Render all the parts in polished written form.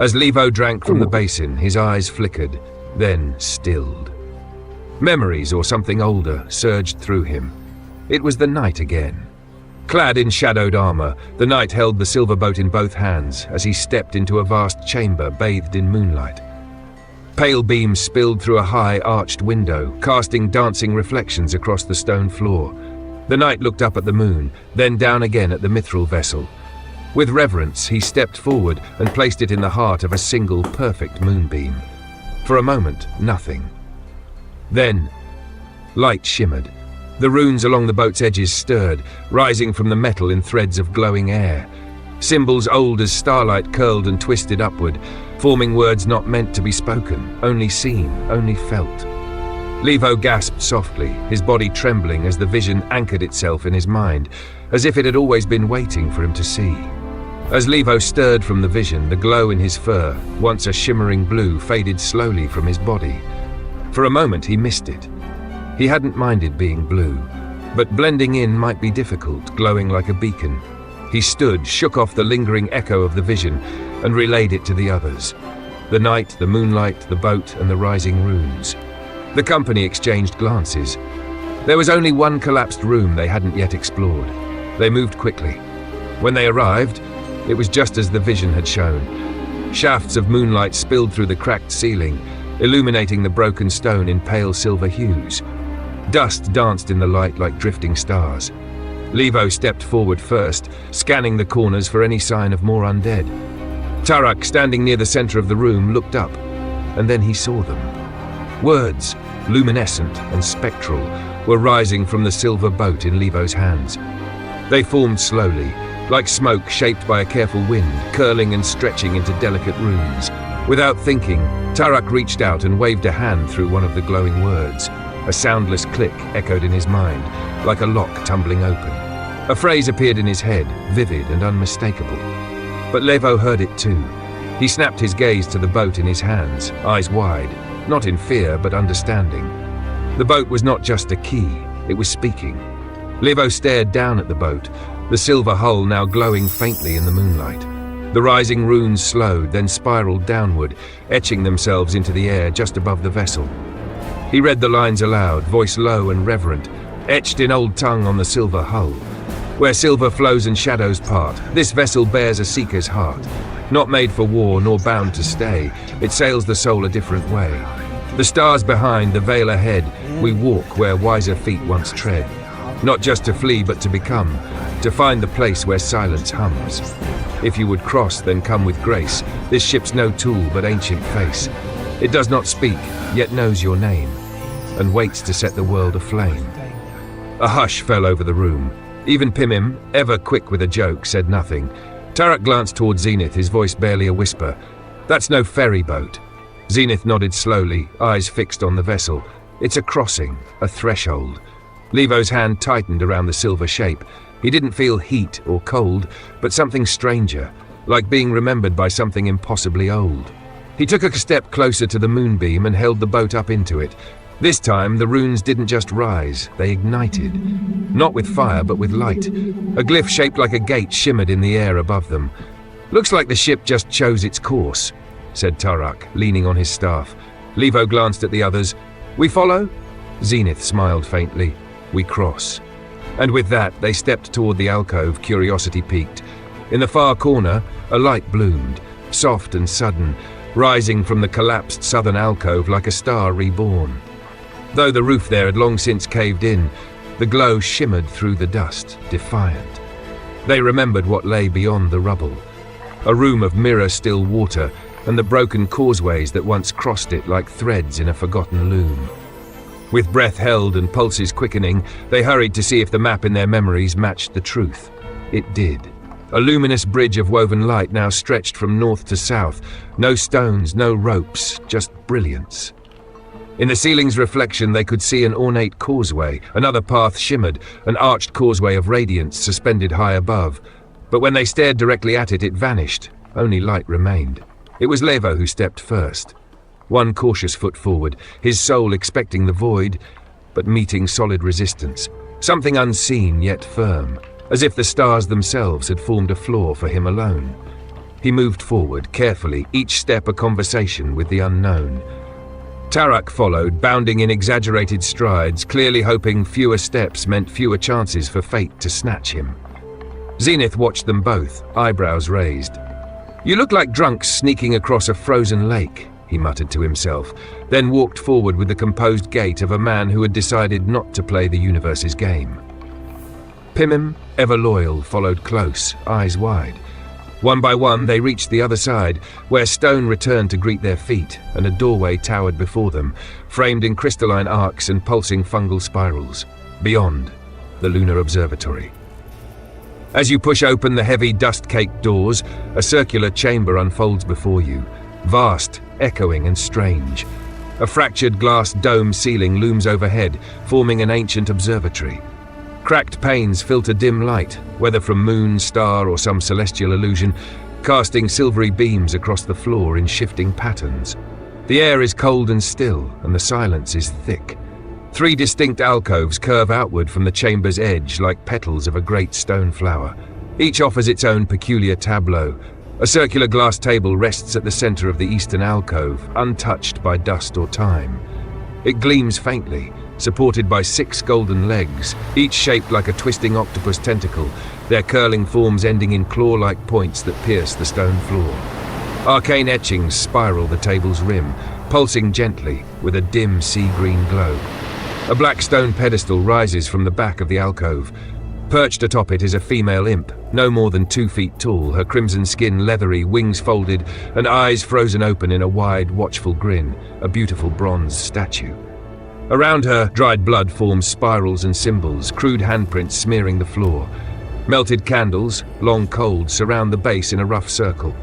As Levo drank from the basin, his eyes flickered, then stilled. Memories or something older surged through him. It was the knight again. Clad in shadowed armor, the knight held the silver boat in both hands as he stepped into a vast chamber bathed in moonlight. Pale beams spilled through a high, arched window, casting dancing reflections across the stone floor. The knight looked up at the moon, then down again at the mithril vessel. With reverence, he stepped forward and placed it in the heart of a single, perfect moonbeam. For a moment, nothing. Then, light shimmered. The runes along the boat's edges stirred, rising from the metal in threads of glowing air. Symbols old as starlight curled and twisted upward, forming words not meant to be spoken, only seen, only felt. Levo gasped softly, his body trembling as the vision anchored itself in his mind, as if it had always been waiting for him to see. As Levo stirred from the vision, the glow in his fur, once a shimmering blue, faded slowly from his body. For a moment he missed it. He hadn't minded being blue, but blending in might be difficult, glowing like a beacon. He stood, shook off the lingering echo of the vision, and relayed it to the others. The night, the moonlight, the boat, and the rising runes. The company exchanged glances. There was only one collapsed room they hadn't yet explored. They moved quickly. When they arrived, it was just as the vision had shown. Shafts of moonlight spilled through the cracked ceiling, illuminating the broken stone in pale silver hues. Dust danced in the light like drifting stars. Levo stepped forward first, scanning the corners for any sign of more undead. Tarak, standing near the center of the room, looked up, and then he saw them. Words, luminescent and spectral, were rising from the silver boat in Levo's hands. They formed slowly, like smoke shaped by a careful wind, curling and stretching into delicate runes. Without thinking, Tarak reached out and waved a hand through one of the glowing words. A soundless click echoed in his mind, like a lock tumbling open. A phrase appeared in his head, vivid and unmistakable. But Levo heard it too. He snapped his gaze to the boat in his hands, eyes wide, not in fear but understanding. The boat was not just a key, it was speaking. Levo stared down at the boat, the silver hull now glowing faintly in the moonlight. The rising runes slowed, then spiraled downward, etching themselves into the air just above the vessel. He read the lines aloud, voice low and reverent, etched in old tongue on the silver hull. Where silver flows and shadows part, this vessel bears a seeker's heart. Not made for war nor bound to stay, it sails the soul a different way. The stars behind, the veil ahead, we walk where wiser feet once tread. Not just to flee but to become, to find the place where silence hums. If you would cross, then come with grace. This ship's no tool but ancient face. It does not speak, yet knows your name, and waits to set the world aflame. A hush fell over the room. Even Pimin, ever quick with a joke, said nothing. Tarak glanced toward Zenith, his voice barely a whisper. "That's no ferry boat." Zenith nodded slowly, eyes fixed on the vessel. "It's a crossing, a threshold." Levo's hand tightened around the silver shape. He didn't feel heat or cold, but something stranger, like being remembered by something impossibly old. He took a step closer to the moonbeam and held the boat up into it. This time, the runes didn't just rise, they ignited. Not with fire, but with light. A glyph shaped like a gate shimmered in the air above them. "Looks like the ship just chose its course," said Tarak, leaning on his staff. Levo glanced at the others. "We follow?" Zenith smiled faintly. "We cross." And with that, they stepped toward the alcove, curiosity piqued. In the far corner, a light bloomed, soft and sudden, rising from the collapsed southern alcove like a star reborn. Though the roof there had long since caved in, the glow shimmered through the dust, defiant. They remembered what lay beyond the rubble. A room of mirror-still water, and the broken causeways that once crossed it like threads in a forgotten loom. With breath held and pulses quickening, they hurried to see if the map in their memories matched the truth. It did. A luminous bridge of woven light now stretched from north to south. No stones, no ropes, just brilliance. In the ceiling's reflection, they could see an ornate causeway. Another path shimmered, an arched causeway of radiance suspended high above. But when they stared directly at it, it vanished. Only light remained. It was Levo who stepped first. One cautious foot forward, his soul expecting the void, but meeting solid resistance. Something unseen yet firm, as if the stars themselves had formed a floor for him alone. He moved forward, carefully, each step a conversation with the unknown. Tarak followed, bounding in exaggerated strides, clearly hoping fewer steps meant fewer chances for fate to snatch him. Zenith watched them both, eyebrows raised. "You look like drunks sneaking across a frozen lake," he muttered to himself, then walked forward with the composed gait of a man who had decided not to play the universe's game. Pimin, ever loyal, followed close, eyes wide. One by one, they reached the other side, where stone returned to greet their feet, and a doorway towered before them, framed in crystalline arcs and pulsing fungal spirals. Beyond, the lunar observatory. As you push open the heavy, dust-caked doors, a circular chamber unfolds before you, vast, echoing and strange. A fractured glass dome ceiling looms overhead, forming an ancient observatory. Cracked panes filter dim light, whether from moon, star, or some celestial illusion, casting silvery beams across the floor in shifting patterns. The air is cold and still, and the silence is thick. 3 distinct alcoves curve outward from the chamber's edge like petals of a great stone flower. Each offers its own peculiar tableau. A circular glass table rests at the center of the eastern alcove, untouched by dust or time. It gleams faintly, supported by 6 golden legs, each shaped like a twisting octopus tentacle, their curling forms ending in claw-like points that pierce the stone floor. Arcane etchings spiral the table's rim, pulsing gently with a dim sea-green glow. A black stone pedestal rises from the back of the alcove. Perched atop it is a female imp, no more than 2 feet tall, her crimson skin leathery, wings folded, and eyes frozen open in a wide, watchful grin, a beautiful bronze statue. Around her, dried blood forms spirals and symbols, crude handprints smearing the floor. Melted candles, long cold, surround the base in a rough circle.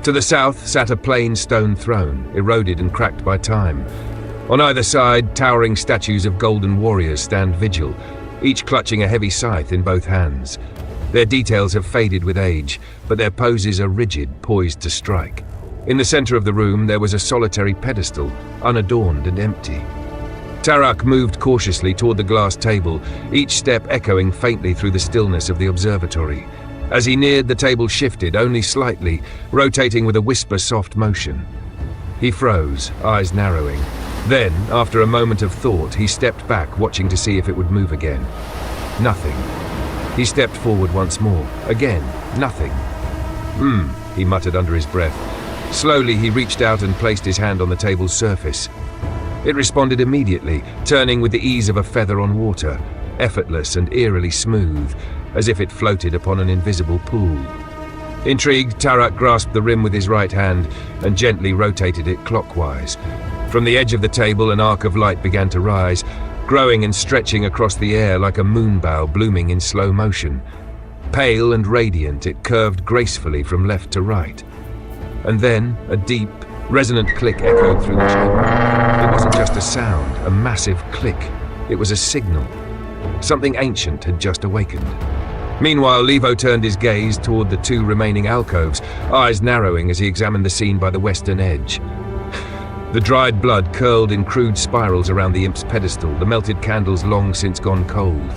To the south sat a plain stone throne, eroded and cracked by time. On either side, towering statues of golden warriors stand vigil, each clutching a heavy scythe in both hands. Their details have faded with age, but their poses are rigid, poised to strike. In the center of the room, there was a solitary pedestal, unadorned and empty. Tarak moved cautiously toward the glass table, each step echoing faintly through the stillness of the observatory. As he neared, the table shifted, only slightly, rotating with a whisper-soft motion. He froze, eyes narrowing. Then, after a moment of thought, he stepped back, watching to see if it would move again. Nothing. He stepped forward once more. Again, nothing. He muttered under his breath. Slowly, he reached out and placed his hand on the table's surface. It responded immediately, turning with the ease of a feather on water, effortless and eerily smooth, as if it floated upon an invisible pool. Intrigued, Tarak grasped the rim with his right hand and gently rotated it clockwise. From the edge of the table, an arc of light began to rise, growing and stretching across the air like a moonbow blooming in slow motion. Pale and radiant, it curved gracefully from left to right. And then, a deep, resonant click echoed through the chamber. It wasn't just a sound, a massive click. It was a signal. Something ancient had just awakened. Meanwhile, Levo turned his gaze toward the 2 remaining alcoves, eyes narrowing as he examined the scene by the western edge. The dried blood curled in crude spirals around the imp's pedestal, the melted candles long since gone cold.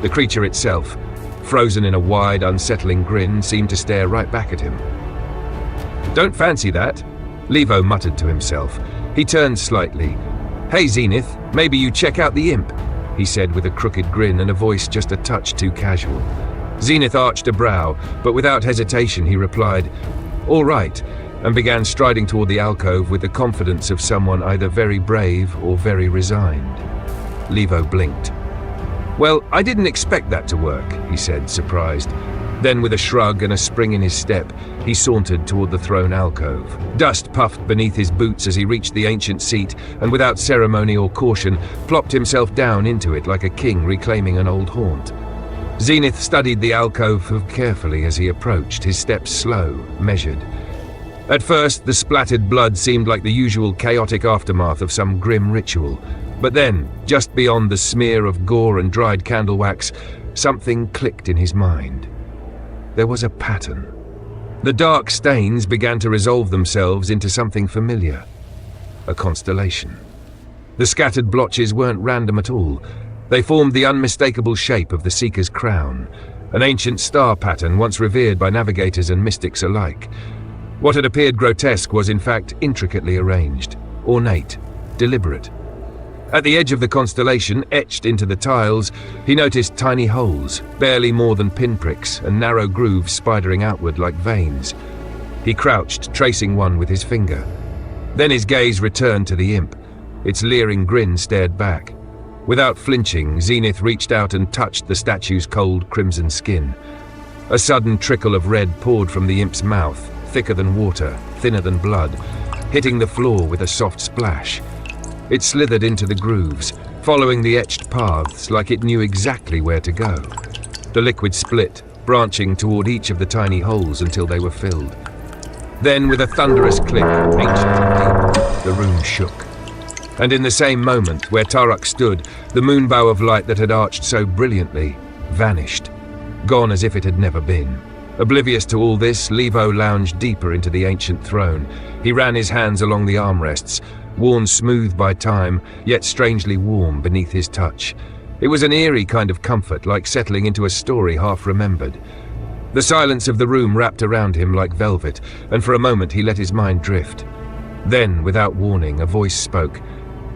The creature itself, frozen in a wide, unsettling grin, seemed to stare right back at him. "Don't fancy that," Levo muttered to himself. He turned slightly. "Hey, Zenith, maybe you check out the imp," he said with a crooked grin and a voice just a touch too casual. Zenith arched a brow, but without hesitation he replied, "All right," and began striding toward the alcove with the confidence of someone either very brave or very resigned. Levo blinked. "Well, I didn't expect that to work," he said, surprised. Then, with a shrug and a spring in his step, he sauntered toward the throne alcove. Dust puffed beneath his boots as he reached the ancient seat, and without ceremony or caution, plopped himself down into it like a king reclaiming an old haunt. Zenith studied the alcove carefully as he approached, his steps slow, measured. At first, the splattered blood seemed like the usual chaotic aftermath of some grim ritual. But then, just beyond the smear of gore and dried candle wax, something clicked in his mind. There was a pattern. The dark stains began to resolve themselves into something familiar. A constellation. The scattered blotches weren't random at all. They formed the unmistakable shape of the Seeker's crown, an ancient star pattern once revered by navigators and mystics alike. What had appeared grotesque was in fact intricately arranged, ornate, deliberate. At the edge of the constellation, etched into the tiles, he noticed tiny holes, barely more than pinpricks, and narrow grooves spidering outward like veins. He crouched, tracing one with his finger. Then his gaze returned to the imp. Its leering grin stared back. Without flinching, Zenith reached out and touched the statue's cold crimson skin. A sudden trickle of red poured from the imp's mouth, thicker than water, thinner than blood, hitting the floor with a soft splash. It slithered into the grooves, following the etched paths like it knew exactly where to go. The liquid split, branching toward each of the tiny holes until they were filled. Then, with a thunderous click, ancient and deep, the room shook. And in the same moment, where Tarak stood, the moonbow of light that had arched so brilliantly vanished, gone as if it had never been. Oblivious to all this, Levo lounged deeper into the ancient throne. He ran his hands along the armrests, worn smooth by time, yet strangely warm beneath his touch. It was an eerie kind of comfort, like settling into a story half remembered. The silence of the room wrapped around him like velvet, and for a moment he let his mind drift. Then, without warning, a voice spoke.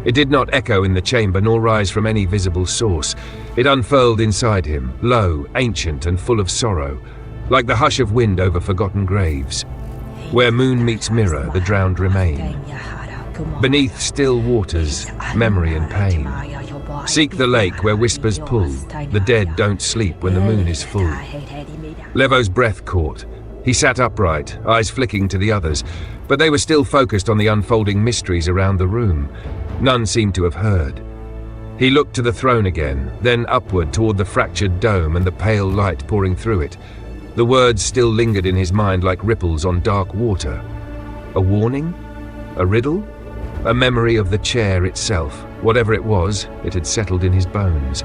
It did not echo in the chamber nor rise from any visible source. It unfurled inside him, low, ancient, and full of sorrow, like the hush of wind over forgotten graves. Where moon meets mirror, the drowned remain. Beneath still waters, memory and pain. Seek the lake where whispers pull. The dead don't sleep when the moon is full. Levo's breath caught. He sat upright, eyes flicking to the others, but they were still focused on the unfolding mysteries around the room. None seemed to have heard. He looked to the throne again, then upward toward the fractured dome and the pale light pouring through it. The words still lingered in his mind like ripples on dark water. A warning? A riddle? A memory of the chair itself. Whatever it was, it had settled in his bones.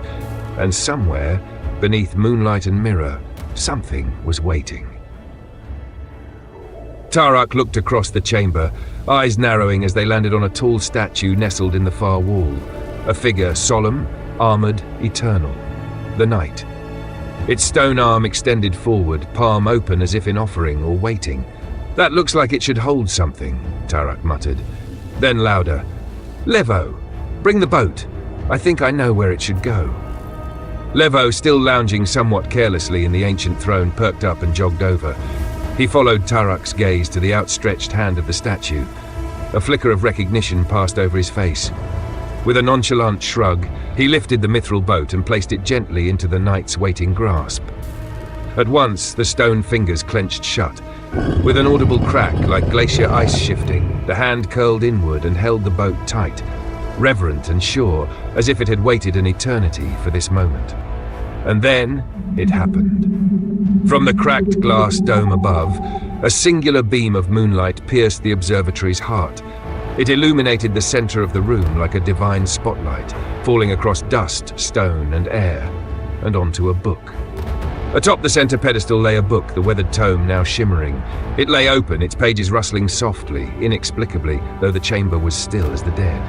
And somewhere, beneath moonlight and mirror, something was waiting. Tarak looked across the chamber, eyes narrowing as they landed on a tall statue nestled in the far wall. A figure solemn, armored, eternal. The Knight. Its stone arm extended forward, palm open as if in offering or waiting. That looks like it should hold something, Tarak muttered. Then louder, Levo, bring the boat. I think I know where it should go. Levo, still lounging somewhat carelessly in the ancient throne, perked up and jogged over. He followed Tarak's gaze to the outstretched hand of the statue. A flicker of recognition passed over his face. With a nonchalant shrug, he lifted the mithril boat and placed it gently into the knight's waiting grasp. At once, the stone fingers clenched shut. With an audible crack like glacier ice shifting, the hand curled inward and held the boat tight, reverent and sure, as if it had waited an eternity for this moment. And then it happened. From the cracked glass dome above, a singular beam of moonlight pierced the observatory's heart. It illuminated the center of the room like a divine spotlight, falling across dust, stone, and air, and onto a book. Atop the center pedestal lay a book, the weathered tome now shimmering. It lay open, its pages rustling softly, inexplicably, though the chamber was still as the dead.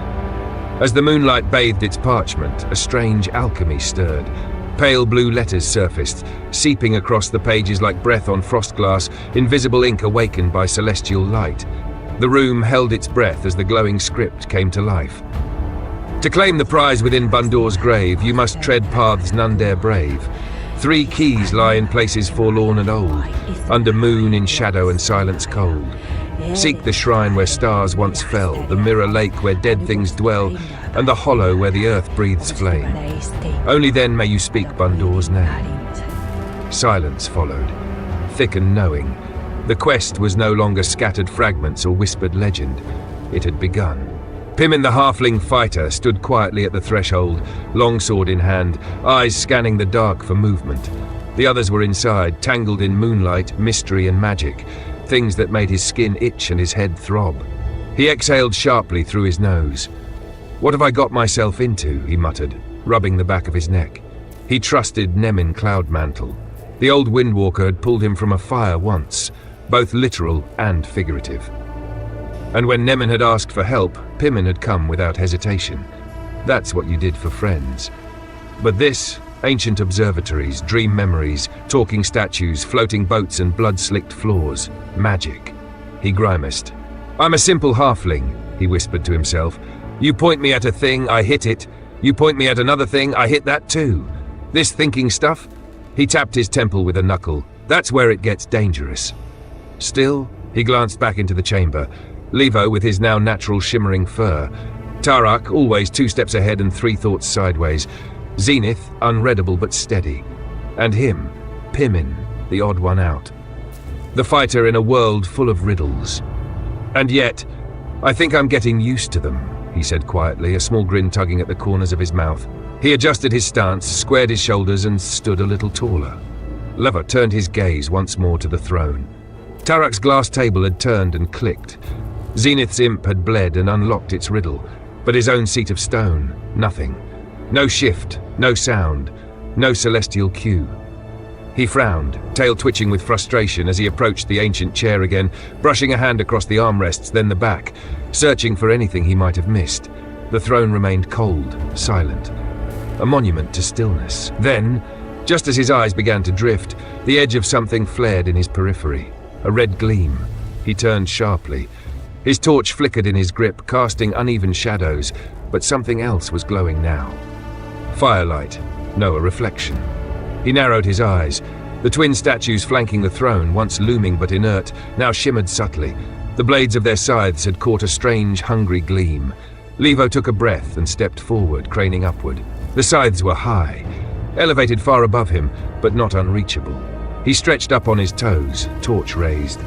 As the moonlight bathed its parchment, a strange alchemy stirred. Pale blue letters surfaced, seeping across the pages like breath on frost glass, invisible ink awakened by celestial light. The room held its breath as the glowing script came to life. To claim the prize within Bundoors Grave, you must tread paths none dare brave. 3 keys lie in places forlorn and old, under moon in shadow and silence cold. Seek the shrine where stars once fell, the mirror lake where dead things dwell, and the hollow where the earth breathes flame. Only then may you speak Bundoor's name. Silence followed, thick and knowing. The quest was no longer scattered fragments or whispered legend. It had begun. Pimin the halfling fighter stood quietly at the threshold, longsword in hand, eyes scanning the dark for movement. The others were inside, tangled in moonlight, mystery and magic, things that made his skin itch and his head throb. He exhaled sharply through his nose. "What have I got myself into?" he muttered, rubbing the back of his neck. He trusted Nemin Cloudmantle. The old Windwalker had pulled him from a fire once, both literal and figurative. And when Nemin had asked for help, Pimin had come without hesitation. That's what you did for friends. But this, Ancient observatories, dream memories, talking statues, floating boats and blood-slicked floors. Magic. He grimaced. "I'm a simple halfling," he whispered to himself. "You point me at a thing, I hit it. You point me at another thing, I hit that too. This thinking stuff?" He tapped his temple with a knuckle. "That's where it gets dangerous." Still, he glanced back into the chamber. Levo with his now natural shimmering fur. Tarak, always 2 steps ahead and 3 thoughts sideways. Zenith, unreadable but steady. And him, Pimin, the odd one out. The fighter in a world full of riddles. "And yet, I think I'm getting used to them," he said quietly, a small grin tugging at the corners of his mouth. He adjusted his stance, squared his shoulders and stood a little taller. Levo turned his gaze once more to the throne. Tarak's glass table had turned and clicked. Zenith's imp had bled and unlocked its riddle, but his own seat of stone, nothing. No shift, no sound, no celestial cue. He frowned, tail twitching with frustration as he approached the ancient chair again, brushing a hand across the armrests, then the back, searching for anything he might have missed. The throne remained cold, silent, a monument to stillness. Then, just as his eyes began to drift, the edge of something flared in his periphery, a red gleam. He turned sharply. His torch flickered in his grip, casting uneven shadows, but something else was glowing now. Firelight, no, a reflection. He narrowed his eyes. The twin statues flanking the throne, once looming but inert, now shimmered subtly. The blades of their scythes had caught a strange, hungry gleam. Levo took a breath and stepped forward, craning upward. The scythes were high, elevated far above him, but not unreachable. He stretched up on his toes, torch raised.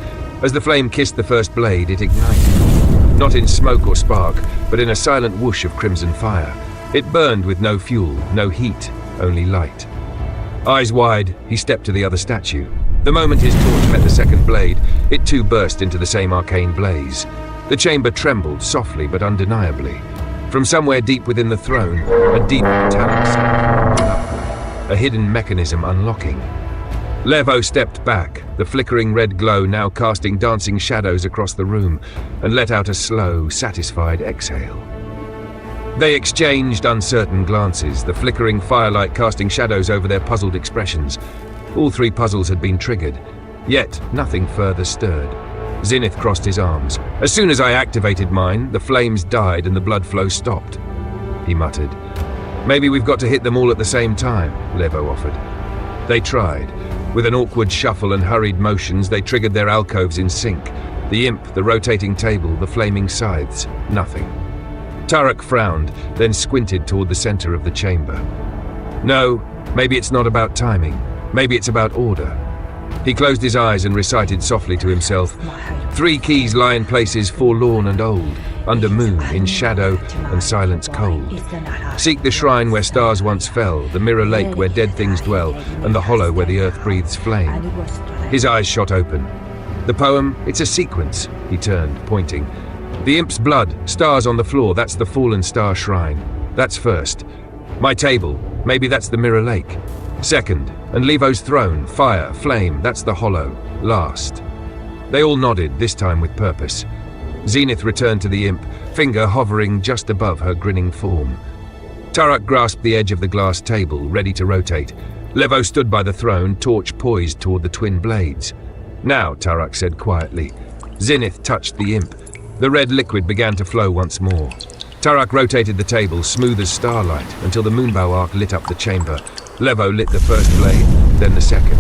As the flame kissed the first blade, it ignited. Not in smoke or spark, but in a silent whoosh of crimson fire. It burned with no fuel, no heat, only light. Eyes wide, he stepped to the other statue. The moment his torch met the second blade, it too burst into the same arcane blaze. The chamber trembled softly but undeniably. From somewhere deep within the throne, a deep metallic sound rumbled upward, a hidden mechanism unlocking. Levo stepped back, the flickering red glow now casting dancing shadows across the room, and let out a slow, satisfied exhale. They exchanged uncertain glances, the flickering firelight casting shadows over their puzzled expressions. All 3 puzzles had been triggered, yet nothing further stirred. Zenith crossed his arms. "As soon as I activated mine, the flames died and the blood flow stopped," he muttered. "Maybe we've got to hit them all at the same time," Levo offered. They tried. With an awkward shuffle and hurried motions, they triggered their alcoves in sync. The imp, the rotating table, the flaming scythes, nothing. Tarak frowned, then squinted toward the center of the chamber. "No, maybe it's not about timing. Maybe it's about order." He closed his eyes and recited softly to himself, "3 keys lie in places forlorn and old, under moon, in shadow and silence cold. Seek the shrine where stars once fell, the mirror lake where dead things dwell, and the hollow where the earth breathes flame." His eyes shot open. "The poem, it's a sequence," he turned, pointing. "The imp's blood, stars on the floor, that's the fallen star shrine. That's first. My table, maybe that's the mirror lake. Second, and Levo's throne, fire, flame, that's the hollow. Last." They all nodded, this time with purpose. Zenith returned to the imp, finger hovering just above her grinning form. Tarak grasped the edge of the glass table, ready to rotate. Levo stood by the throne, torch poised toward the twin blades. "Now," Tarak said quietly. Zenith touched the imp. The red liquid began to flow once more. Tarak rotated the table, smooth as starlight, until the moonbow arc lit up the chamber. Levo lit the first blade, then the second.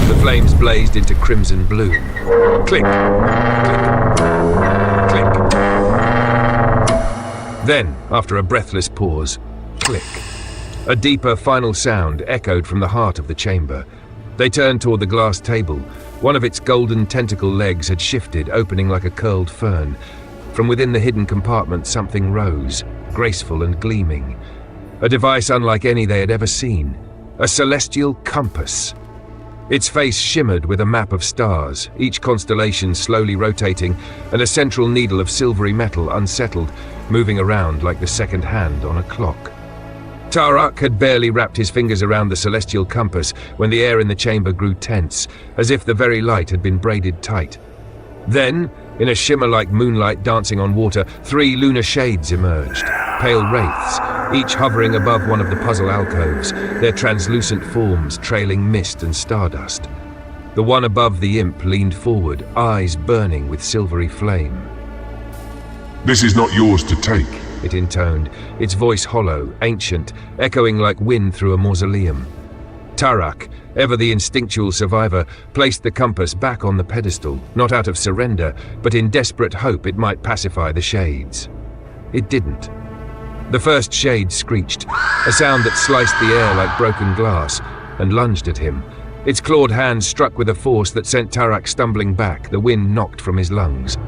The flames blazed into crimson bloom. Click, click, click. Then, after a breathless pause, click. A deeper final sound echoed from the heart of the chamber. They turned toward the glass table. One of its golden tentacle legs had shifted, opening like a curled fern. From within the hidden compartment, something rose, graceful and gleaming. A device unlike any they had ever seen. A celestial compass. Its face shimmered with a map of stars, each constellation slowly rotating, and a central needle of silvery metal unsettled, moving around like the second hand on a clock. Tarak had barely wrapped his fingers around the celestial compass when the air in the chamber grew tense, as if the very light had been braided tight. Then, in a shimmer like moonlight dancing on water, 3 lunar shades emerged, pale wraiths, each hovering above one of the puzzle alcoves, their translucent forms trailing mist and stardust. The one above the imp leaned forward, eyes burning with silvery flame. "This is not yours to take," it intoned, its voice hollow, ancient, echoing like wind through a mausoleum. Tarak, ever the instinctual survivor, placed the compass back on the pedestal, not out of surrender, but in desperate hope it might pacify the shades. It didn't. The first shade screeched, a sound that sliced the air like broken glass, and lunged at him. Its clawed hand struck with a force that sent Tarak stumbling back, the wind knocked from his lungs.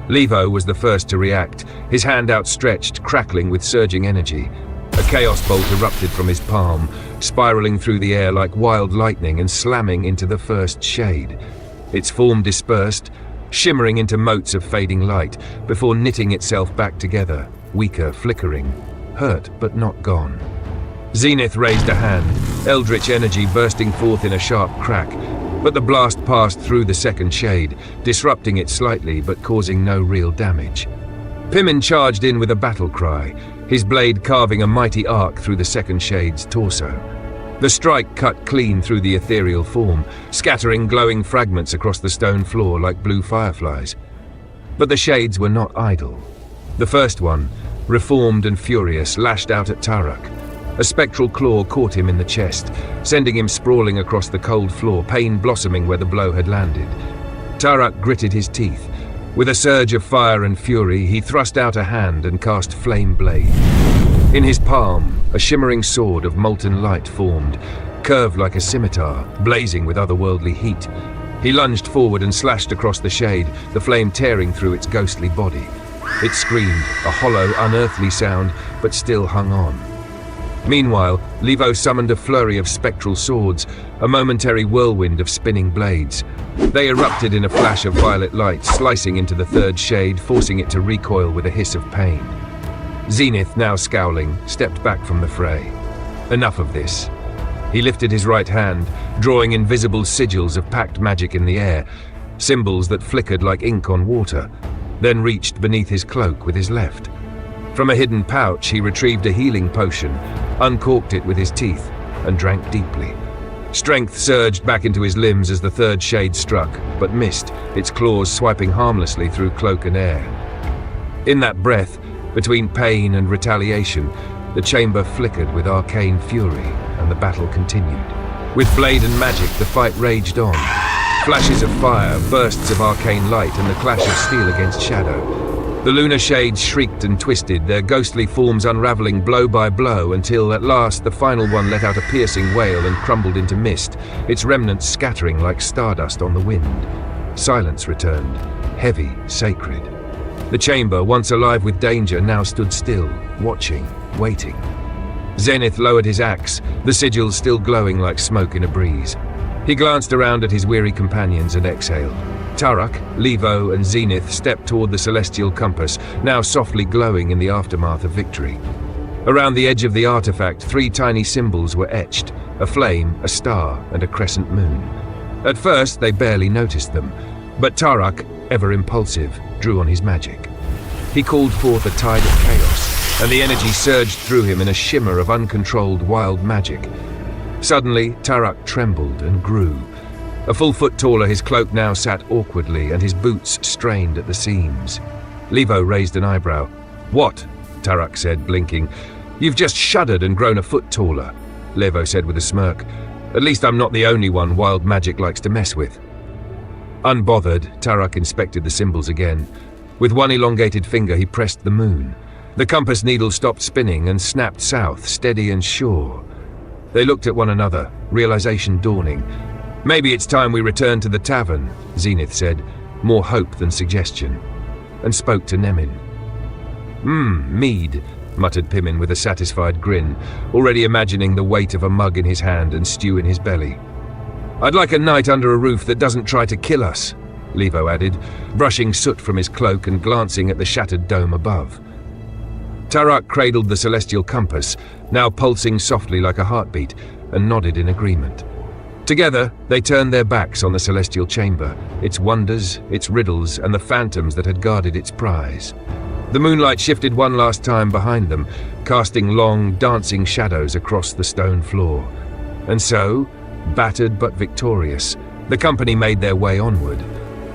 Levo was the first to react, his hand outstretched, crackling with surging energy. A chaos bolt erupted from his palm, spiraling through the air like wild lightning and slamming into the first shade. Its form dispersed, shimmering into motes of fading light, before knitting itself back together, weaker, flickering, hurt but not gone. Zenith raised a hand, eldritch energy bursting forth in a sharp crack, but the blast passed through the second shade, disrupting it slightly but causing no real damage. Pimin charged in with a battle cry, his blade carving a mighty arc through the second shade's torso. The strike cut clean through the ethereal form, scattering glowing fragments across the stone floor like blue fireflies. But the shades were not idle. The first one, reformed and furious, lashed out at Tarak. A spectral claw caught him in the chest, sending him sprawling across the cold floor, pain blossoming where the blow had landed. Tarak gritted his teeth. With a surge of fire and fury, he thrust out a hand and cast Flame Blade. In his palm, a shimmering sword of molten light formed, curved like a scimitar, blazing with otherworldly heat. He lunged forward and slashed across the shade, the flame tearing through its ghostly body. It screamed, a hollow, unearthly sound, but still hung on. Meanwhile, Levo summoned a flurry of spectral swords, a momentary whirlwind of spinning blades. They erupted in a flash of violet light, slicing into the third shade, forcing it to recoil with a hiss of pain. Zenith, now scowling, stepped back from the fray. Enough of this. He lifted his right hand, drawing invisible sigils of pact magic in the air, symbols that flickered like ink on water, then reached beneath his cloak with his left. From a hidden pouch, he retrieved a healing potion, uncorked it with his teeth, and drank deeply. Strength surged back into his limbs as the third shade struck, but missed, its claws swiping harmlessly through cloak and air. In that breath, between pain and retaliation, the chamber flickered with arcane fury, and the battle continued. With blade and magic, the fight raged on. Flashes of fire, bursts of arcane light, and the clash of steel against shadow. The Lunar Shades shrieked and twisted, their ghostly forms unraveling blow by blow until, at last, the final one let out a piercing wail and crumbled into mist, its remnants scattering like stardust on the wind. Silence returned, heavy, sacred. The chamber, once alive with danger, now stood still, watching, waiting. Zenith lowered his axe, the sigils still glowing like smoke in a breeze. He glanced around at his weary companions and exhaled. Tarak, Levo, and Zenith stepped toward the celestial compass, now softly glowing in the aftermath of victory. Around the edge of the artifact, 3 tiny symbols were etched, a flame, a star, and a crescent moon. At first, they barely noticed them, but Tarak, ever impulsive, drew on his magic. He called forth a tide of chaos, and the energy surged through him in a shimmer of uncontrolled wild magic. Suddenly, Tarak trembled and grew. A full foot taller, his cloak now sat awkwardly, and his boots strained at the seams. Levo raised an eyebrow. "What?" Tarak said, blinking. "You've just shuddered and grown a foot taller," Levo said with a smirk. "At least I'm not the only one wild magic likes to mess with." Unbothered, Tarak inspected the symbols again. With one elongated finger, he pressed the moon. The compass needle stopped spinning and snapped south, steady and sure. They looked at one another, realization dawning. "Maybe it's time we return to the tavern," Zenith said, more hope than suggestion, and spoke to Nemin. Mead," muttered Pimin with a satisfied grin, already imagining the weight of a mug in his hand and stew in his belly. "I'd like a night under a roof that doesn't try to kill us," Levo added, brushing soot from his cloak and glancing at the shattered dome above. Tarak cradled the celestial compass, now pulsing softly like a heartbeat, and nodded in agreement. Together, they turned their backs on the celestial chamber, its wonders, its riddles, and the phantoms that had guarded its prize. The moonlight shifted one last time behind them, casting long, dancing shadows across the stone floor. And so, battered but victorious, the company made their way onward,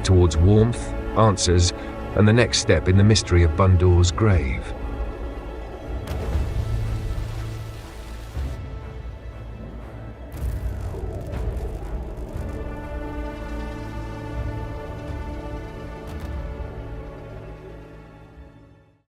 towards warmth, answers, and the next step in the mystery of Bundoors Grave.